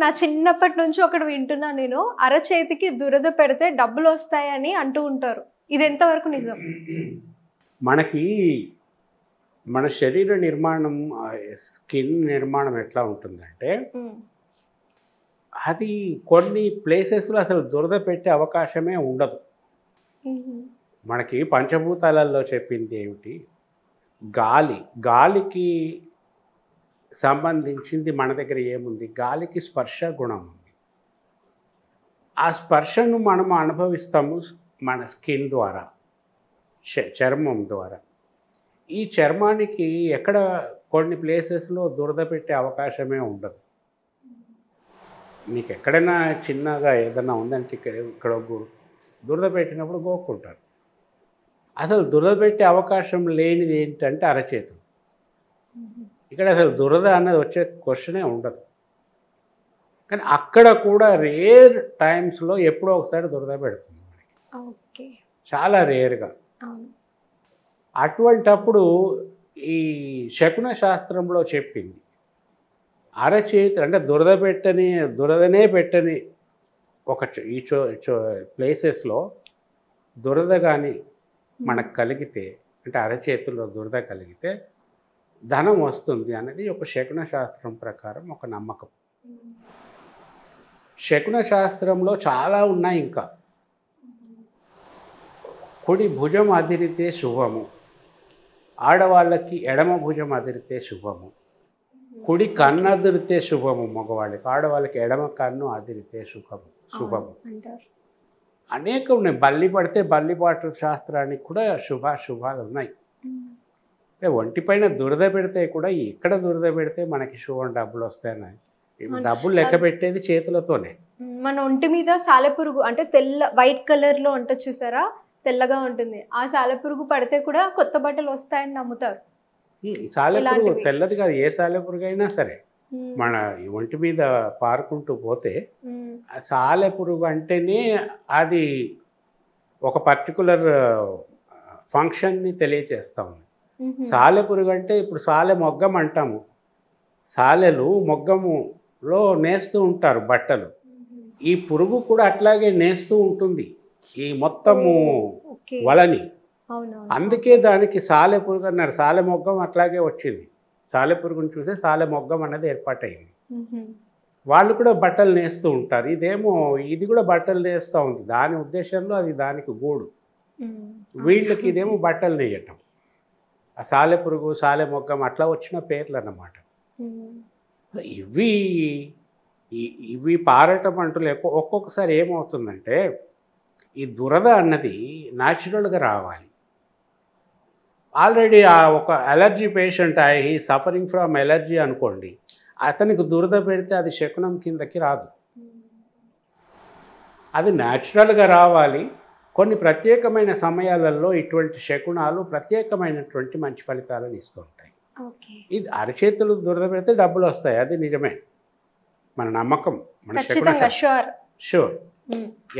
నా చిన్నప్పటి నుంచి ఒకటి వింటున్నా నేను, అరచేతికి దురద పెడితే డబ్బులు వస్తాయని అంటూ ఉంటారు. ఇది ఎంతవరకు నిజం? మనకి మన శరీర నిర్మాణం, స్కిన్ నిర్మాణం ఎట్లా ఉంటుందంటే, అది కొన్ని ప్లేసెస్లో అసలు దురద పెట్టే అవకాశమే ఉండదు. మనకి పంచభూతాలలో చెప్పింది ఏమిటి? గాలికి సంబంధించింది మన దగ్గర ఏముంది? గాలికి స్పర్శ గుణం ఉంది. ఆ స్పర్శను మనం అనుభవిస్తాము మన స్కిన్ ద్వారా, చర్మం ద్వారా. ఈ చర్మానికి ఎక్కడ కొన్ని ప్లేసెస్లో దురద పెట్టే అవకాశమే ఉండదు. మీకు ఎక్కడైనా చిన్నగా ఏదైనా ఉందంటే ఇక్కడ దురద పెట్టినప్పుడు గోక్కుంటారు. అసలు దురద పెట్టే అవకాశం లేనిది ఏంటంటే అరచేతులు. ఇక్కడ అసలు దురద అన్నది వచ్చే క్వశ్చనే ఉండదు. కానీ అక్కడ కూడా రేర్ టైమ్స్లో ఎప్పుడో ఒకసారి దురద పెడుతుంది మనకి, చాలా రేర్గా. అటువంటప్పుడు ఈ శకున శాస్త్రంలో చెప్పింది అరచేతి అంటే దురదనే పెట్టని ఒక ఈ ప్లేసెస్లో దురద కానీ మనకు కలిగితే, అంటే అరచేతుల్లో దురద కలిగితే ధనం వస్తుంది అనేది ఒక శకున శాస్త్రం ప్రకారం ఒక నమ్మకం. శకున శాస్త్రంలో చాలా ఉన్నాయి. ఇంకా కుడి భుజం అదిరితే శుభము, ఆడవాళ్ళకి ఎడమ భుజం అదిరితే శుభము, కుడి కన్ను అదిరితే శుభము మగవాళ్ళకి, ఆడవాళ్ళకి ఎడమ కన్ను అదిరితే శుభము. అనేక ఉన్నాయి. బల్లి పడితే బల్లిపాటు శాస్త్రానికి కూడా శుభాలు ఉన్నాయి. ఒంటిపైన దురద పెడితే కూడా ఎక్కడ దురద పెడితే మనకి శుభం, డబ్బులు వస్తాయని. డబ్బులు లెక్క పెట్టేది చేతులతోనే. మన ఒంటి మీద సాలెపురుగు అంటే వైట్ కలర్లో ఉంటుంది చూసారా, తెల్లగా ఉంటుంది. ఆ సాలెపురుగు పడితే కూడా కొత్త బట్టలు వస్తాయని నమ్ముతారు. సాలెపురుగు తెల్లది కాదు, ఏ సాలెపురుగు అయినా సరే మన ఒంటి మీద పారుకుంటూ పోతే ఆ సాలెపురుగు అంటేనే అది ఒక పర్టికులర్ ఫంక్షన్ని తెలియచేస్తా ఉంది. సాలెపురుగు అంటే ఇప్పుడు సాలె మొగ్గం అంటాము. సాలెలు మొగ్గములో నేస్తూ ఉంటారు బట్టలు. ఈ పురుగు కూడా అట్లాగే నేస్తూ ఉంటుంది ఈ మొత్తము వలని. అందుకే దానికి సాలెపురుగు అన్నారు. సాలె మొగ్గం అట్లాగే వచ్చింది. సాలెపురుగుని చూస్తే సాలె మొగ్గం అన్నది ఏర్పాటైంది. వాళ్ళు కూడా బట్టలు నేస్తూ ఉంటారు. ఇది కూడా బట్టలు నేస్తూ ఉంది. దాని ఉద్దేశంలో అది దానికి గూడు. వీళ్ళకి ఇదేమో బట్టలు నేయటం. ఆ సాలెపురుగు, సాలె మొగ్గం అట్లా వచ్చిన పేర్లు అన్నమాట. ఇవి పారటం అంటూ ఒక్కొక్కసారి ఏమవుతుందంటే, ఈ దురద అన్నది న్యాచురల్గా రావాలి. ఆల్రెడీ ఒక allergy patient he suffering from allergy అనుకోండి, అతనికి దురద పెడితే అది శకునం కిందకి రాదు. అది న్యాచురల్గా రావాలి. కొన్ని ప్రత్యేకమైన సమయాలలో ఇటువంటి శకునాలు ప్రత్యేకమైనటువంటి మంచి ఫలితాలను ఇస్తూ ఉంటాయి. ఇది అరచేతులు దురద పెడితే డబ్బులు వస్తాయి, అది నిజమే, మన నమ్మకం, మన షూర్.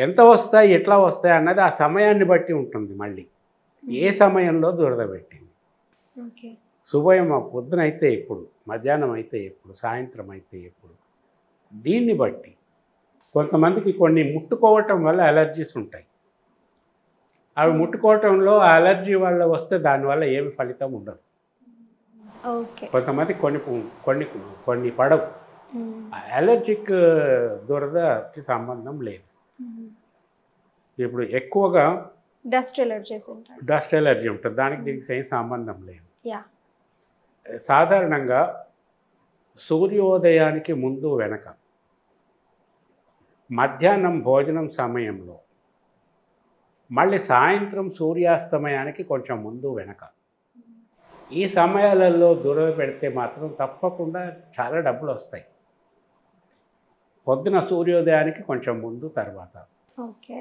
ఎంత వస్తాయి, ఎట్లా వస్తాయి అన్నది ఆ సమయాన్ని బట్టి ఉంటుంది. మళ్ళీ ఏ సమయంలో దురద పెట్టింది, శుభయం పొద్దున అయితే ఎప్పుడు, మధ్యాహ్నం అయితే ఎప్పుడు, సాయంత్రం అయితే ఎప్పుడు, దీన్ని బట్టి. కొంతమందికి కొన్ని ముట్టుకోవటం వల్ల అలర్జీస్ ఉంటాయి. అవి ముట్టుకోవటంలో అలర్జీ వల్ల వస్తే దానివల్ల ఏమి ఫలితం ఉండదు. కొంతమంది కొన్ని పడవు. అలర్జిక్ దురదకి సంబంధం లేదు. ఇప్పుడు ఎక్కువగా డస్ట్ ఎలర్జీ ఉంటుంది, దానికి దీనికి ఏం సంబంధం లేదు. సాధారణంగా సూర్యోదయానికి ముందు వెనక, మధ్యాహ్నం భోజనం సమయంలో, మళ్ళీ సాయంత్రం సూర్యాస్తమయానికి కొంచెం ముందు వెనక, ఈ సమయాలలో దురద పెడితే మాత్రం తప్పకుండా చాలా డబ్బులు వస్తాయి. పొద్దున సూర్యోదయానికి కొంచెం ముందు, తర్వాత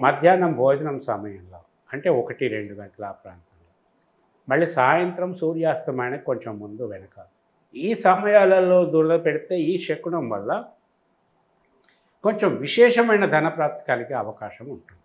మధ్యాహ్నం భోజనం సమయంలో అంటే 1-2 గంటల ఆ ప్రాంతంలో, మళ్ళీ సాయంత్రం సూర్యాస్తమయానికి కొంచెం ముందు వెనక, ఈ సమయాలలో దురద పెడితే ఈ శకునం వల్ల కొంచెం విశేషమైన ధనప్రాప్తి కలిగే అవకాశం ఉంటుంది.